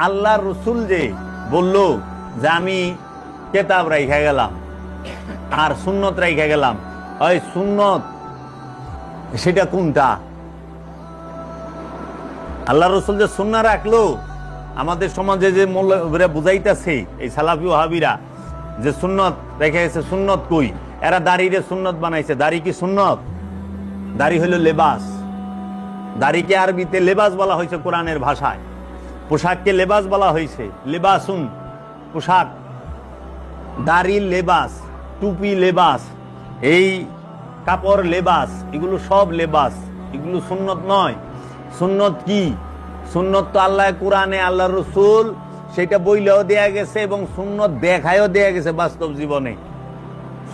আল্লাহ রসুল যে বলল যে আমি কেতাব রাইখা গেলাম আর সুন্নত রাইখা গেলাম, ওই সুন্নত সেটা কোনটা? আল্লাহ রসুল যে সুন্না রাখলো, আমাদের সমাজে যে মৌলবীরা বুঝাইতেছে এই সালাফি ওয়াহাবিরা যে সুন্নত রেখে গেছে, সুন্নত কই? এরা দাড়িরে সুন্নত বানাইছে। দাড়ি কি সুন্নত? দাড়ি হইল লেবাস। দাড়িকে আরবিতে লেবাস বলা হয়েছে কোরআনের ভাষায়। পোশাককে লেবাস বলা হয়েছে, লেবাসুন পোশাক। দাড়ি লেবাস, টুপি লেবাস, এই কাপড় লেবাস, এগুলো সব লেবাস, এগুলো সুন্নত নয়। সুন্নত কি? সুন্নত তো আল্লাহ কোরআনে, আল্লাহ রসুল সেটা বইলেও দেয়া গেছে এবং সুন্নত দেখায়ও দেয়া গেছে বাস্তব জীবনে।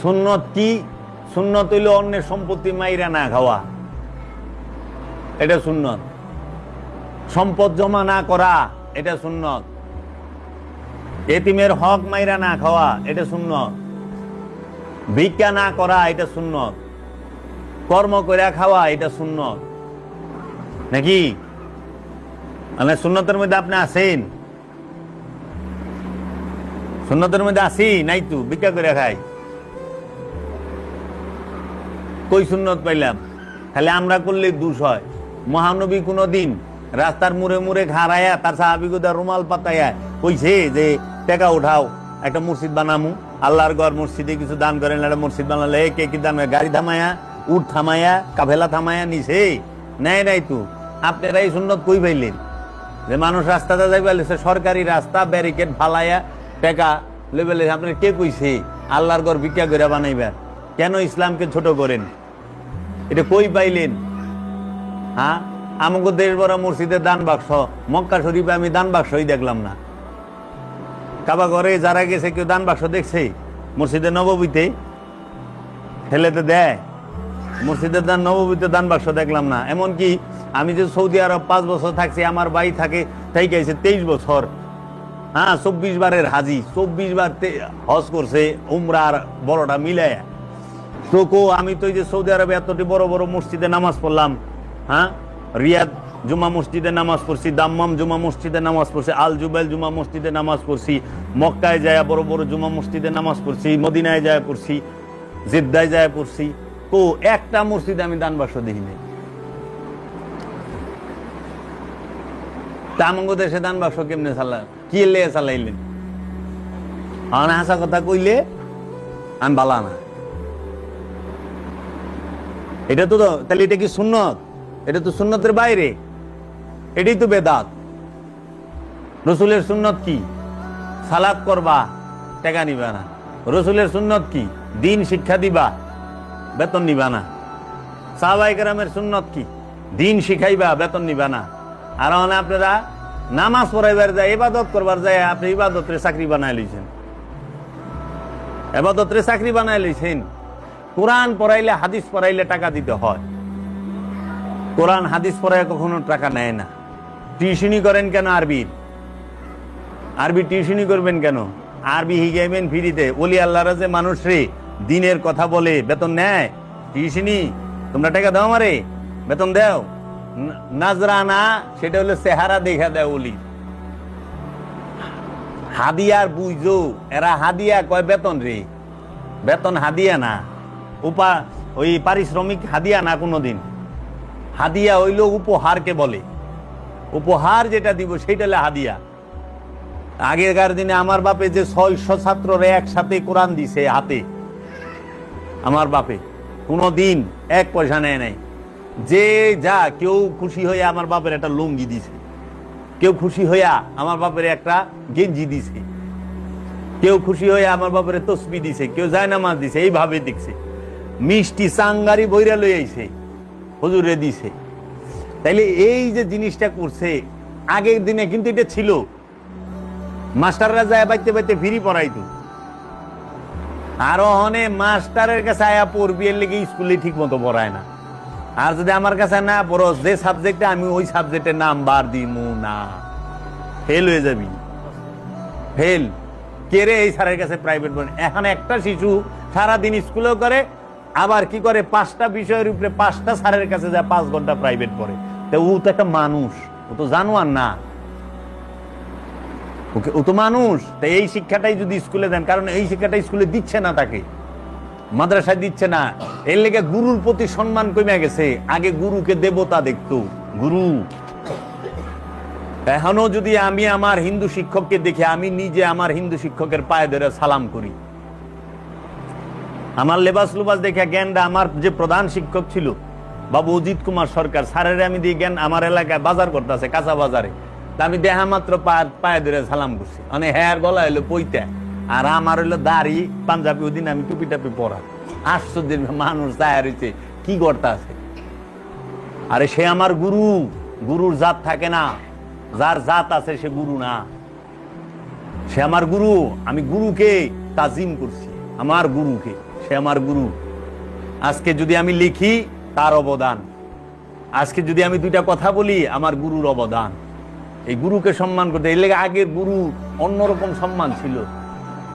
সুন্নত কি? সুন্নত হইল অন্যের সম্পত্তি মাইরা না খাওয়া, এটা সুন্নত। সম্পদ জমা না করা, এটা সুন্নত। এতিমের হক মাইরা না খাওয়া, এটা সুন্নত। ভিক্ষা না করা, এটা সুন্নত। কর্ম করে খাওয়া, এটা সুন্নত। নাকি মানে সুন্নতের মধ্যে আপনি আছেন? সুন্নতের মধ্যে আসি নাই তো, ভিক্ষা করে খাই। কই সুন্নত পাইলাম? খালি আমরা করলে দোষ হয়। মহানবী কোনদিন রাস্তার মুড়ে মুড়ে ঘাড়াইয়া তার সাহাবিগুদার রুমাল পাতাইয়া কইছে যে টাকা উঠাও, একটা মসজিদ বানামু, আল্লাহর ঘর মসজিদে কিছু দান করেন, একটা মসজিদ বানালে কে কি দান? গাড়ি থামায়া, উঠ থামায়া, কাফেলা থামায়া নিছে? নেয় নাই তো। আপনারা এই সুন্নত কই পাইলেন যে মানুষ রাস্তাতে যাইবা সরকারি রাস্তা ব্যারিকেড ফালাইয়া টাকা লেবেলে? আপনার কে কইছে আল্লাহর ঘর ভিক্ষা করে বানাইবার? কেন ইসলামকে ছোট করেন? এটা কই পাইলেন? হ্যাঁ, আমাকে দেশ বড় মসজিদের দান বাক্স, মক্কা শরীফে আমি দান বাক্সই দেখলাম না। কাবা ঘরে যারা গেছে কেউ দান বাক্স দেখছে? মসজিদে নববীতে ঠেলেতে দেয়, মসজিদের দান নববীতে দান বাক্স দেখলাম না। এমনকি আমি যে সৌদি আরব 5 বছর থাকছি, আমার ভাই থাকে তাই গেছে 23 বছর। হ্যাঁ, 24 বারের হাজি, 24 বার হজ করছে, উমরা আর বড়টা মিলাইয়া। তো আমি তো যে সৌদি আরবে এতটি বড় বড় মসজিদে নামাজ পড়লাম। হ্যাঁ, রিয়াদ জুমা মসজিদে নামাজ পড়ছি, দাম্মাম জুমা মসজিদে নামাজ পড়ছি, আল জুবাইল জুমা মসজিদে নামাজ পড়ছি, মক্কায় যায় বড় বড় জুমা মসজিদে নামাজ পড়ছি, মদিনায় যায় পড়ছি, জিদ্দায় যায় পড়ছি। তো একটা মসজিদে আমি দান বাক্স দেখি নাই। তামঙ্গ দেশে দান বাক্স কেমনে চালা, কি লেগে চালাইলেন? হাসা কথা কইলে আমি বালা না। এটা তো তাহলে এটা কি সুন্নত? এটা তো সুন্নতের বাইরে, এটাই তো বেদাত। রসুলের সুন্নত কি? সালাত করবা, টাকা নিবা না। রসুলের সুন্নত কি? দিন শিক্ষা দিবা, বেতন নিবা না। সাহাবায়ে কেরামের সুন্নত কি? দিন শিখাইবা, বেতন নিবা না। আর আপনারা নামাজ পড়াইবার যায়, ইবাদত করবার যায়, আপনি ইবাদতের চাকরি বানাই লইছেন, ইবাদতের চাকরি বানাই লইছেন। কোরআন পড়াইলে, হাদিস পড়াইলে টাকা দিতে হয়। কোরআন হাদিস পড়ায় কখনো টাকা নেয় না। টিউশনি করেন কেন? আরবি টিউশনি করবেন কেন? আরবি শিখাইবেন ফ্রিতে। ওলি আল্লাহরা যে মানুষ রে দিনের কথা বলে, বেতন নেয়? টিউশনি তোমরা টাকা দাও, আমারে বেতন দাও। নাজরানা সেটা হলো চেহারা দেখা দেয় ওলি। হাদিয়ার বুঝো, এরা হাদিয়া কয় বেতন রে, বেতন হাদিয়া না, ওই পারিশ্রমিক হাদিয়া না কোনোদিন। হাদিয়া হইল উপহারকে বলে। উপহার যেটা দিব সেইটা হলে হাদিয়া। আগেকার দিনে আমার বাপে যে 600 ছাত্ররা একসাথে কোরআন দিছে হাতে, আমার বাপে কোনোদিন 1 পয়সা নেয় নাই। যে যা কেউ খুশি হইয়া আমার বাপের একটা লুঙ্গি দিছে, কেউ খুশি হইয়া আমার বাপের একটা গেঞ্জি দিছে, কেউ খুশি হইয়া আমার বাপের তসবি দিছে, কেউ জায়নামাজ দিছে। এইভাবে দেখছে, মিষ্টি চাঙ্গারি বইরা লই আইছে, হুজুরে দিছে। তাইলে এই যে জিনিসটা করছে আগের দিনে, কিন্তু এটা ছিল। মাস্টাররা যায় বাইতে বাইতে ফ্রি পড়াইতো। আর ওখানে মাস্টারের কাছে আয়া পড়বি, এর লেগে স্কুলে ঠিক মতো পড়ায় না। আর যদি আমার কাছে না পড়স, যে সাবজেক্টে, আমি ওই সাবজেক্টের নাম বার দিমু না, ফেল হয়ে যাবি। ফেল কে রে এই স্যারের কাছে প্রাইভেট পড়ে? এখন একটা শিশু সারাদিন স্কুলেও করে, আবার কি করে 5টা বিষয়ের উপরে 5টা স্যারের কাছে যায় 5 ঘন্টা প্রাইভেট পড়ে। তো ও তো একটা মানুষ, ও তো জানোয়ার না। ওকে, ও তো মানুষ। তাই এই শিক্ষাটাই যদি স্কুলে দেন, কারণ এই শিক্ষাটা স্কুলে দিচ্ছে না, তাকে মাদ্রাসায় দিচ্ছে না, এর লেগে গুরুর প্রতি সম্মান কমে গেছে। আগে গুরুকে দেবতা দেখতো, গুরু। এখনো যদি আমি আমার হিন্দু শিক্ষককে দেখি, আমি নিজে আমার হিন্দু শিক্ষকের পায়ে ধরে সালাম করি। আমার লেবাস লুবাস দেখে জ্ঞানটা, আমার যে প্রধান শিক্ষক ছিল বাবু অজিত কুমার সরকার স্যারের, আমি দিয়ে জ্ঞান আমার এলাকায় বাজার করতে আছে, কাঁচা বাজারে, আমি দেখা মাত্র পায়ে ধরে সালাম করছি। মানে হ্যাঁ গলা হইলো পইতা, আর আমার হইলো দাড়ি পাঞ্জাবি, ওদিন আমি টুপি টাপি পরা। আশ্চর্যের মানুষ দায়ের হয়েছে, কি করতে আছে। আরে সে আমার গুরু। গুরুর জাত থাকে না, যার জাত আছে সে গুরু না। সে আমার গুরু, আমি গুরুকে তাজিম করছি, আমার গুরুকে, সে আমার গুরু। আজকে যদি আমি লিখি, তার অবদান। আজকে যদি আমি দুইটা কথা বলি, আমার গুরুর অবদান। এই গুরুকে সম্মান করতে, এর লেগে আগের গুরু অন্যরকম সম্মান ছিল।